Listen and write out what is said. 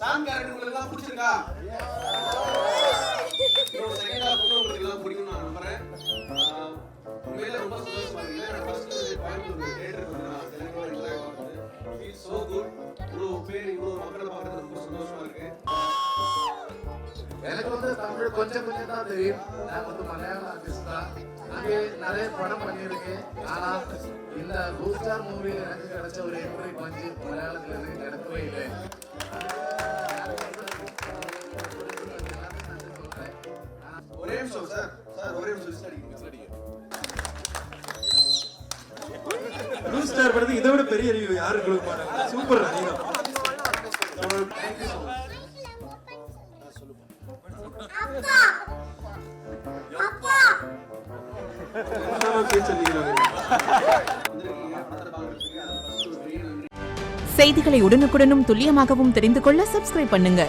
சாம் character உங்களுக்கு எல்லாம் பிடிச்சிருக்கா? இன்னொரு செகண்ட் ஹாஃப் உங்களுக்கு எல்லாம் பிடிக்கும் நான் நம்புறேன். உண்மையில ரொம்ப சந்தோஷமா இருக்கு. நான் ஃபர்ஸ்ட் கோயம்புத்தூர் தியேட்டருக்கு வந்து நான் தெலுங்குல இன்டராக்ட் பண்ணது ஃபீல் சோ குட். இவ்வளவு பேர் இவ்வளவு மக்களை பார்க்கறது ரொம்ப சந்தோஷமா இருக்கு. எனக்கு வந்து தமிழ் கொஞ்சம் தான் தெரியும். நான் வந்து மலையாள ஆர்டிஸ்ட் தான். இங்கே நிறைய படம் பண்ணியிருக்கேன். ஆனா இந்த பூஸ்டார் மூவியில் எனக்கு கிடைச்ச ஒரு என்ட்ரி பஞ்சு மலையாளத்தில் எனக்கு கிடைக்கவே இல்லை. ஒரே நிமிஷம் சார், ஒரே நிமிஷம் அடிங்க. ப்ளூ ஸ்டார் படத்துக்கு இதை விட பெரிய ரிவ்யூ யாரும் கொடுக்க மாட்டாங்க. சூப்பர் நீங்க. செய்திகளை உடனுக்குடனும் துல்லியமாகவும் தெரிந்து கொள்ள சப்ஸ்கிரைப் பண்ணுங்க.